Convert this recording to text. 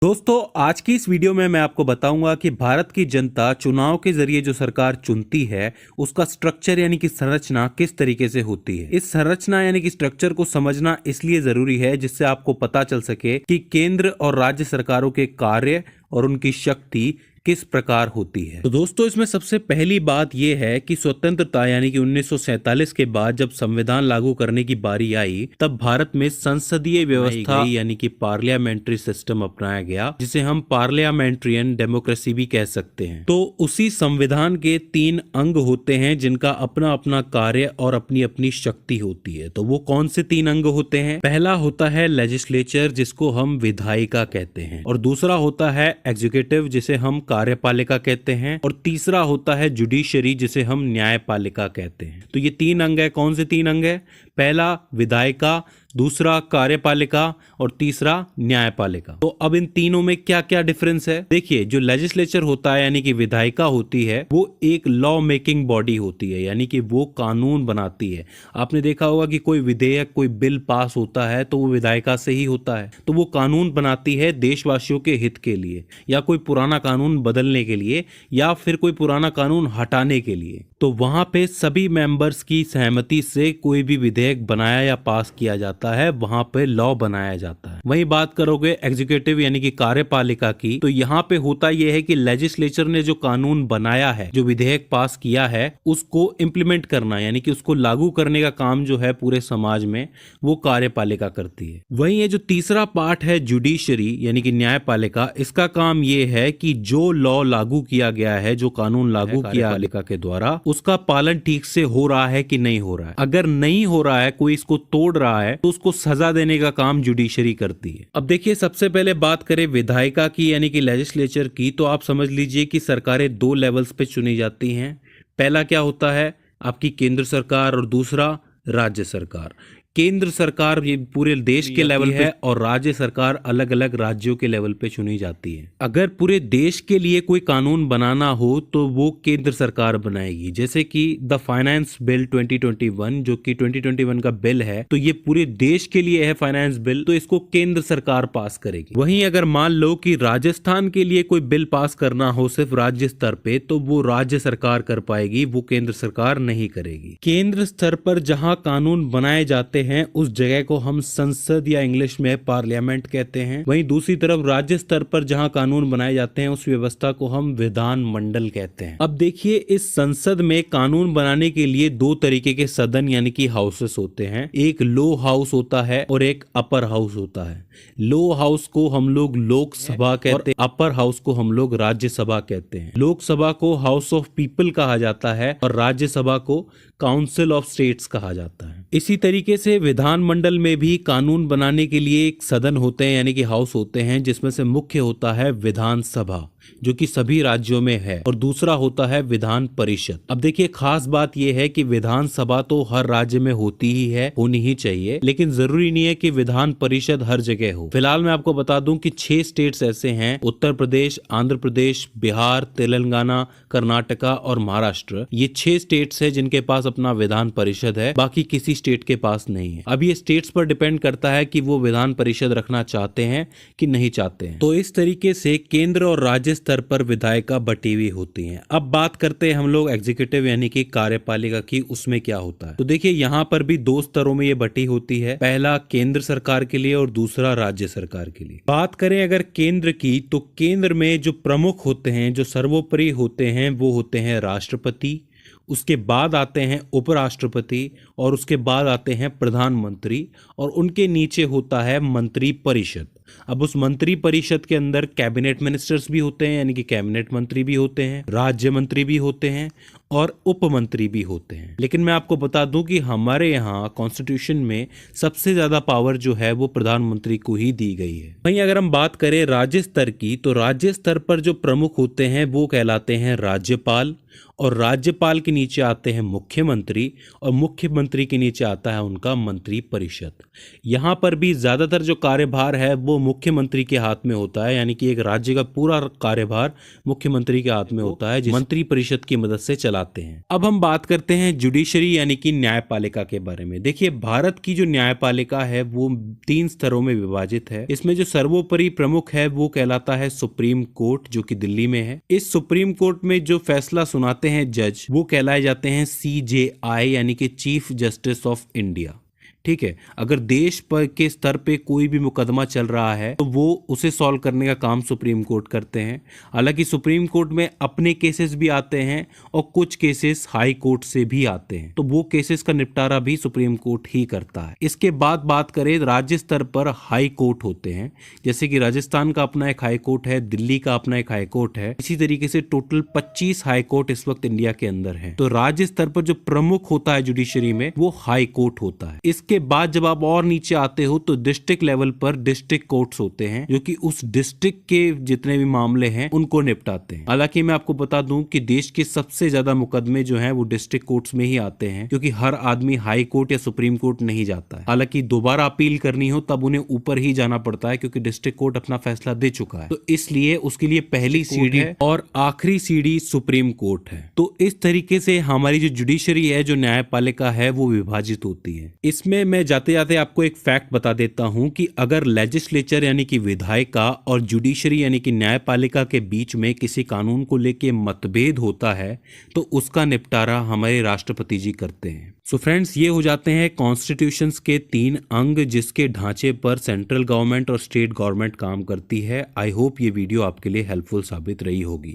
दोस्तों, आज की इस वीडियो में मैं आपको बताऊंगा कि भारत की जनता चुनाव के जरिए जो सरकार चुनती है उसका स्ट्रक्चर यानी कि संरचना किस तरीके से होती है। इस संरचना यानी कि स्ट्रक्चर को समझना इसलिए जरूरी है जिससे आपको पता चल सके कि केंद्र और राज्य सरकारों के कार्य और उनकी शक्ति किस प्रकार होती है। तो दोस्तों, इसमें सबसे पहली बात यह है कि स्वतंत्रता यानी कि 1947 के बाद जब संविधान लागू करने की बारी आई तब भारत में संसदीय व्यवस्था यानी कि पार्लियामेंट्री सिस्टम अपनाया गया, जिसे हम पार्लियामेंट्रियन डेमोक्रेसी भी कह सकते हैं। तो उसी संविधान के 3 अंग होते हैं जिनका अपना अपना कार्य और अपनी अपनी शक्ति होती है। तो वो कौन से 3 अंग होते हैं? पहला होता है लेजिस्लेचर, जिसको हम विधायिका कहते हैं, और दूसरा होता है एग्जीक्यूटिव, जिसे हम कार्यपालिका कहते हैं, और तीसरा होता है जुडिशरी, जिसे हम न्यायपालिका कहते हैं। तो ये 3 अंग है। कौन से 3 अंग है? पहला विधायिका, दूसरा कार्यपालिका और तीसरा न्यायपालिका। तो अब इन तीनों में क्या क्या डिफरेंस है? देखिए, जो लेजिस्लेचर होता है यानी कि विधायिका होती है, वो एक लॉ मेकिंग बॉडी होती है, यानी कि वो कानून बनाती है। आपने देखा होगा कि कोई विधेयक, कोई बिल पास होता है तो वो विधायिका से ही होता है। तो वो कानून बनाती है देशवासियों के हित के लिए, या कोई पुराना कानून बदलने के लिए, या फिर कोई पुराना कानून हटाने के लिए। तो वहां पे सभी मेंबर्स की सहमति से कोई भी विधेयक बनाया या पास किया जाता है, वहां पे लॉ बनाया जाता है। वहीं बात करोगे एग्जीक्यूटिव यानी कि कार्यपालिका की, तो यहाँ पे होता यह है कि लेजिस्लेचर ने जो कानून बनाया है, जो विधेयक पास किया है, उसको इम्प्लीमेंट करना यानी कि उसको लागू करने का काम जो है पूरे समाज में, वो कार्यपालिका करती है। वहीं ये जो तीसरा पार्ट है जुडिशरी यानी कि न्यायपालिका, इसका काम ये है कि जो लॉ लागू किया गया है, जो कानून लागू किया पालिका के द्वारा, उसका पालन ठीक से हो रहा है कि नहीं हो रहा है। अगर नहीं हो रहा है, कोई इसको तोड़ रहा है, तो उसको सजा देने का काम जुडिशरी करती है। अब देखिए, सबसे पहले बात करें विधायिका की यानी कि लेजिस्लेचर की, तो आप समझ लीजिए कि सरकारें 2 लेवल्स पे चुनी जाती हैं। पहला क्या होता है? आपकी केंद्र सरकार, और दूसरा राज्य सरकार। केंद्र सरकार ये पूरे देश के लेवल पे, और राज्य सरकार अलग अलग राज्यों के लेवल पे चुनी जाती है। अगर पूरे देश के लिए कोई कानून बनाना हो तो वो केंद्र सरकार बनाएगी। जैसे कि द फाइनेंस बिल 2021, जो कि 2021 का बिल है, तो ये पूरे देश के लिए है फाइनेंस बिल, तो इसको केंद्र सरकार पास करेगी। वहीं अगर मान लो कि राजस्थान के लिए कोई बिल पास करना हो सिर्फ राज्य स्तर पे, तो वो राज्य सरकार कर पाएगी, वो केंद्र सरकार नहीं करेगी। केंद्र स्तर पर जहां कानून बनाए जाते हैं उस जगह को हम संसद या इंग्लिश में पार्लियामेंट कहते हैं। वहीं दूसरी तरफ राज्य स्तर पर जहां कानून बनाए जाते हैं उस व्यवस्था को हम विधान मंडल कहते हैं। अब देखिए, इस संसद में कानून बनाने के लिए 2 तरीके के सदन यानी कि हाउसेस होते हैं। एक लो हाउस होता है और एक अपर हाउस होता है। लो हाउस को हम लोग लोकसभा कहते हैं, अपर हाउस को हम लोग राज्यसभा कहते हैं। लोकसभा को हाउस ऑफ पीपल कहा जाता है और राज्यसभा को काउंसिल ऑफ स्टेट्स कहा जाता है। इसी तरीके से विधानमंडल में भी कानून बनाने के लिए एक सदन होते हैं यानी कि हाउस होते हैं, जिसमें से मुख्य होता है विधानसभा, जो कि सभी राज्यों में है, और दूसरा होता है विधान परिषद। अब देखिए, खास बात यह है कि विधानसभा तो हर राज्य में होती ही है, होनी ही चाहिए, लेकिन जरूरी नहीं है कि विधान परिषद हर जगह हो। फिलहाल मैं आपको बता दूं कि 6 स्टेट्स ऐसे हैं, उत्तर प्रदेश, आंध्र प्रदेश, बिहार, तेलंगाना, कर्नाटका और महाराष्ट्र। ये 6 स्टेट्स है जिनके पास अपना विधान परिषद है, बाकी किसी स्टेट के पास नहीं है। अब ये स्टेट्स पर डिपेंड करता है कि वो विधान परिषद रखना चाहते हैं कि नहीं चाहते हैं। तो इस तरीके से केंद्र और राज्य स्तर पर विधायिका बटी हुई होती हैं। अब बात करते हैं हम लोग एग्जीक्यूटिव यानी कि कार्यपालिका की, उसमें क्या होता है। तो देखिए, यहाँ पर भी 2 स्तरों में ये बटी होती है। पहला केंद्र सरकार के लिए और दूसरा राज्य सरकार के लिए। बात करें अगर केंद्र की, तो केंद्र में जो प्रमुख होते हैं, जो सर्वोपरि होते हैं, वो होते हैं राष्ट्रपति, उसके बाद आते हैं उपराष्ट्रपति, और उसके बाद आते हैं प्रधानमंत्री, और उनके नीचे होता है मंत्री परिषद। अब उस मंत्री परिषद के अंदर कैबिनेट मिनिस्टर्स भी होते हैं यानी कि कैबिनेट मंत्री भी होते हैं, राज्य मंत्री भी होते हैं, और उप मंत्री भी होते हैं। लेकिन मैं आपको बता दूं कि हमारे यहाँ कॉन्स्टिट्यूशन में सबसे ज्यादा पावर जो है वो प्रधानमंत्री को ही दी गई है। वहीं अगर हम बात करें राज्य स्तर की, तो राज्य स्तर पर जो प्रमुख होते हैं वो कहलाते हैं राज्यपाल, और राज्यपाल के नीचे आते हैं मुख्यमंत्री, और मुख्यमंत्री के नीचे आता है उनका मंत्री परिषद। यहाँ पर भी ज्यादातर जो कार्यभार है वो मुख्यमंत्री के हाथ में होता है, यानी कि एक राज्य का पूरा कार्यभार मुख्यमंत्री के हाथ में होता है, जिस मंत्री परिषद की मदद से चला चलाते हैं। अब हम बात करते हैं जुडिशरी यानी कि न्यायपालिका के बारे में। देखिए, भारत की जो न्यायपालिका है वो 3 स्तरों में विभाजित है। इसमें जो सर्वोपरि प्रमुख है वो कहलाता है सुप्रीम कोर्ट, जो कि दिल्ली में है। इस सुप्रीम कोर्ट में जो फैसला सुनाते हैं जज, वो कहलाए जाते हैं CJI यानी कि चीफ जस्टिस ऑफ इंडिया। ठीक है, अगर देश पर के स्तर पे कोई भी मुकदमा चल रहा है तो वो उसे सॉल्व करने का काम सुप्रीम कोर्ट करते हैं। हालांकि सुप्रीम कोर्ट में अपने केसेस भी आते हैं और कुछ केसेस हाई कोर्ट से भी आते हैं, तो वो केसेस का निपटारा भी सुप्रीम कोर्ट ही करता है। इसके बाद बात करें राज्य स्तर पर हाई कोर्ट होते हैं, जैसे कि राजस्थान का अपना एक हाई कोर्ट है, दिल्ली का अपना एक हाई कोर्ट है। इसी तरीके से टोटल 25 हाई कोर्ट इस वक्त इंडिया के अंदर है। तो राज्य स्तर पर जो प्रमुख होता है जुडिशरी में वो हाई कोर्ट होता है। इसके बाद जब आप और नीचे आते हो तो डिस्ट्रिक्ट लेवल पर डिस्ट्रिक्ट कोर्ट्स होते हैं, जो कि उस डिस्ट्रिक्ट के जितने भी मामले हैं उनको निपटाते हैं। हालांकि मैं आपको बता दूं कि देश के सबसे ज्यादा मुकदमे जो हैं वो डिस्ट्रिक्ट कोर्ट्स में ही आते हैं, क्योंकि हर आदमी हाई कोर्ट या सुप्रीम कोर्ट नहीं जाता है। हालांकि दोबारा अपील करनी हो तब उन्हें ऊपर ही जाना पड़ता है, क्योंकि डिस्ट्रिक्ट कोर्ट अपना फैसला दे चुका है। तो इसलिए उसके लिए पहली सीढ़ी और आखिरी सीढ़ी सुप्रीम कोर्ट है। तो इस तरीके से हमारी जो जुडिशरी है, जो न्यायपालिका है, वो विभाजित होती है। इसमें मैं जाते जाते आपको एक फैक्ट बता देता हूं कि अगर लेजिस्लेचर यानी कि विधायिका और जुडिशरी यानी कि न्यायपालिका के बीच में किसी कानून को लेके मतभेद होता है तो उसका निपटारा हमारे राष्ट्रपति जी करते हैं। सो फ्रेंड्स, ये हो जाते हैं कॉन्स्टिट्यूशंस के 3 अंग जिसके ढांचे पर सेंट्रल गवर्नमेंट और स्टेट गवर्नमेंट काम करती है। आई होप ये वीडियो आपके लिए हेल्पफुल साबित रही होगी।